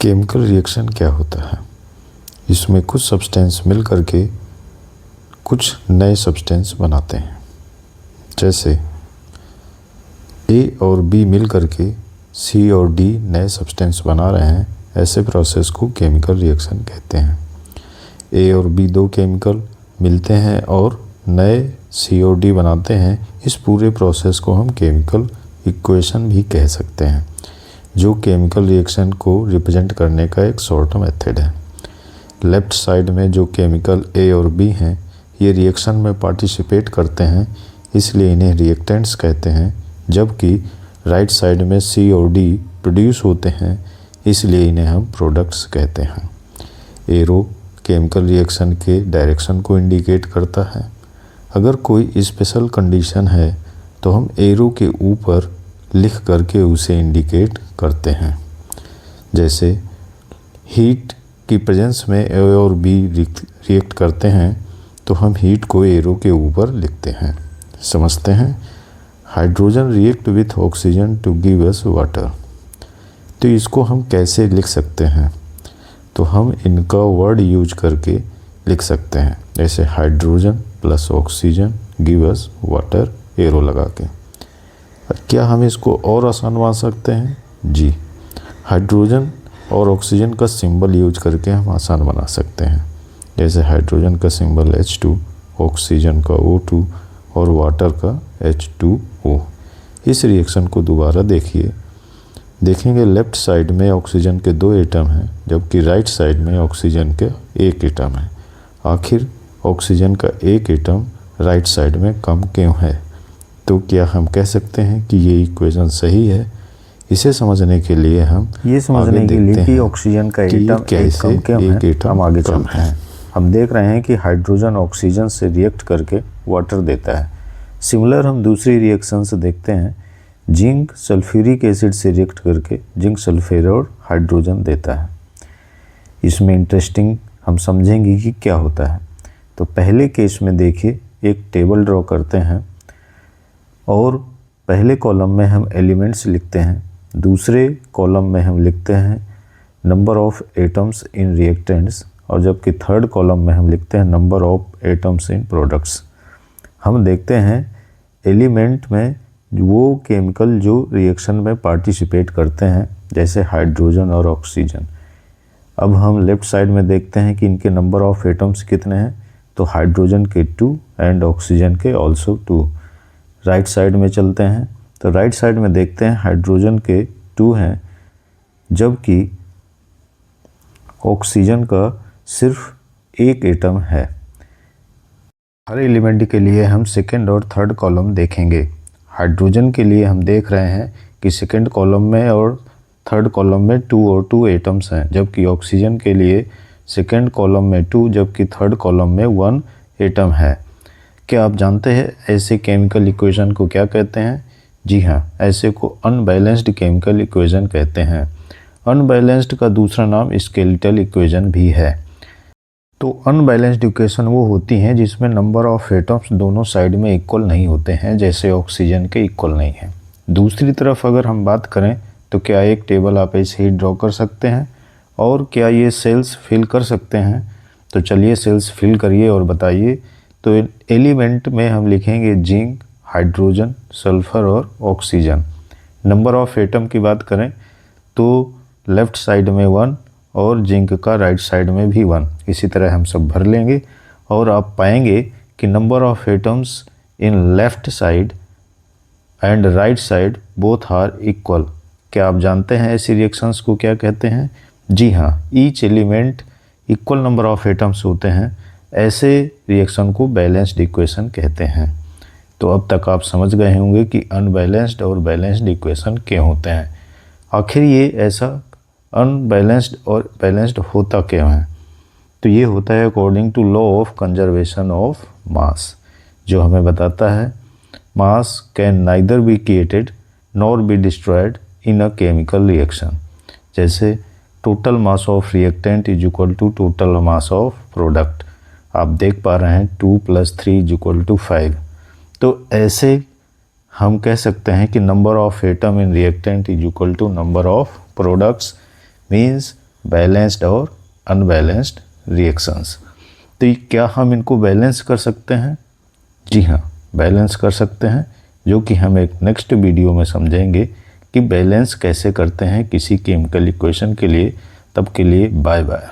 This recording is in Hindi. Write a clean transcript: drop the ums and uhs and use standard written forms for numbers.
केमिकल रिएक्शन क्या होता है? इसमें कुछ सब्सटेंस मिल करके कुछ नए सब्सटेंस बनाते हैं। जैसे ए और बी मिल करके सी और डी नए सब्सटेंस बना रहे हैं, ऐसे प्रोसेस को केमिकल रिएक्शन कहते हैं। ए और बी दो केमिकल मिलते हैं और नए सी और डी बनाते हैं। इस पूरे प्रोसेस को हम केमिकल इक्वेशन भी कह सकते हैं, जो केमिकल रिएक्शन को रिप्रेजेंट करने का एक शॉर्ट मेथड है। लेफ़्ट साइड में जो केमिकल ए और बी हैं, ये रिएक्शन में पार्टिसिपेट करते हैं, इसलिए इन्हें रिएक्टेंट्स कहते हैं। जबकि राइट साइड में सी और डी प्रोड्यूस होते हैं, इसलिए इन्हें हम प्रोडक्ट्स कहते हैं। एरो केमिकल रिएक्शन के डायरेक्शन को इंडिकेट करता है। अगर कोई स्पेशल कंडीशन है तो हम एरो के ऊपर लिख करके उसे इंडिकेट करते हैं। जैसे हीट की प्रेजेंस में ए और बी रिएक्ट करते हैं तो हम हीट को एरो के ऊपर लिखते हैं। समझते हैं। Hydrogen react with oxygen to give us water. तो इसको हम कैसे लिख सकते हैं? तो हम इनका वर्ड यूज करके लिख सकते हैं। जैसे hydrogen plus oxygen give us water, arrow लगा के। क्या हम इसको और आसान बना सकते हैं? जी, हाइड्रोजन और ऑक्सीजन का सिंबल यूज करके हम आसान बना सकते हैं। जैसे हाइड्रोजन का सिंबल H2, ऑक्सीजन का O2 और वाटर का H2O। इस रिएक्शन को दोबारा देखेंगे लेफ़्ट साइड में ऑक्सीजन के 2 एटम हैं, जबकि राइट साइड में ऑक्सीजन के 1 एटम है। आखिर ऑक्सीजन का 1 एटम राइट साइड में कम क्यों है? तो क्या हम कह सकते हैं कि ये इक्वेशन सही है? इसे समझने के लिए हम ये समझने के लिए कि ऑक्सीजन का एटम कैसे एक कम है, हम आगे चलते हैं। हम देख रहे हैं कि हाइड्रोजन ऑक्सीजन से रिएक्ट करके वाटर देता है। सिमिलर हम दूसरी रिएक्शन से देखते हैं। जिंक सल्फ्यूरिक एसिड से रिएक्ट करके जिंक सल्फेट और हाइड्रोजन देता है। इसमें इंटरेस्टिंग हम समझेंगे कि क्या होता है। तो पहले केस में देखिए, एक टेबल ड्रॉ करते हैं और पहले कॉलम में हम एलिमेंट्स लिखते हैं, दूसरे कॉलम में हम लिखते हैं number of atoms in reactants, और जबकि थर्ड कॉलम में हम लिखते हैं number of atoms in products. हम देखते हैं एलिमेंट में वो केमिकल जो रिएक्शन में पार्टिसिपेट करते हैं, जैसे हाइड्रोजन और ऑक्सीजन। अब हम लेफ़्ट साइड में देखते हैं कि इनके नंबर ऑफ एटम्स कितने हैं। तो हाइड्रोजन के 2 एंड ऑक्सीजन के ऑल्सो 2। राइट साइड में चलते हैं तो राइट साइड में देखते हैं हाइड्रोजन के 2 हैं, जबकि ऑक्सीजन का सिर्फ 1 एटम है। हर एलिमेंट के लिए हम सेकेंड और थर्ड कॉलम देखेंगे। हाइड्रोजन के लिए हम देख रहे हैं कि सेकेंड कॉलम में और थर्ड कॉलम में 2 और 2 एटम्स हैं, जबकि ऑक्सीजन के लिए सेकेंड कॉलम में 2 जबकि थर्ड कॉलम में 1 एटम है। क्या आप जानते हैं ऐसे केमिकल इक्वेशन को क्या कहते हैं? जी हाँ, ऐसे को अनबैलेंस्ड केमिकल इक्वेशन कहते हैं। अनबैलेंस्ड का दूसरा नाम स्केलेटल इक्वेशन भी है। तो अनबैलेंस्ड इक्वेशन वो होती हैं जिसमें नंबर ऑफ एटम्स दोनों साइड में इक्वल नहीं होते हैं, जैसे ऑक्सीजन के इक्वल नहीं है। दूसरी तरफ अगर हम बात करें तो क्या एक टेबल आप ऐसे ही ड्रॉ कर सकते हैं और क्या ये सेल्स फिल कर सकते हैं? तो चलिए सेल्स फिल करिए और बताइए। तो एलिमेंट में हम लिखेंगे जिंक, हाइड्रोजन, सल्फर और ऑक्सीजन। नंबर ऑफ एटम की बात करें तो लेफ़्ट साइड में 1 और जिंक का राइट साइड में भी 1। इसी तरह हम सब भर लेंगे और आप पाएंगे कि number of atoms in left side and right side both are equal. क्या आप जानते हैं ऐसी रिएक्शंस को क्या कहते हैं? जी हाँ, each element equal number of atoms होते हैं, ऐसे रिएक्शन को बैलेंस्ड इक्वेशन कहते हैं। तो अब तक आप समझ गए होंगे कि अनबैलेंस्ड और बैलेंस्ड इक्वेशन क्या होते हैं। आखिर ये ऐसा अनबैलेंस्ड और बैलेंस्ड होता क्यों है? तो ये होता है according to law of conservation of mass, जो हमें बताता है mass can neither be created nor be destroyed in a chemical reaction. जैसे total mass of reactant is equal to total mass of product. आप देख पा रहे हैं 2 + 3 = 5। तो ऐसे हम कह सकते हैं कि number of atom in reactant is equal to number of products, means balanced और अनबैलेंस्ड रिएक्शंस। तो ये क्या हम इनको बैलेंस कर सकते हैं? जी हाँ, बैलेंस कर सकते हैं, जो कि हम एक नेक्स्ट वीडियो में समझेंगे कि बैलेंस कैसे करते हैं किसी केमिकल इक्वेशन के लिए। तब के लिए बाय बाय।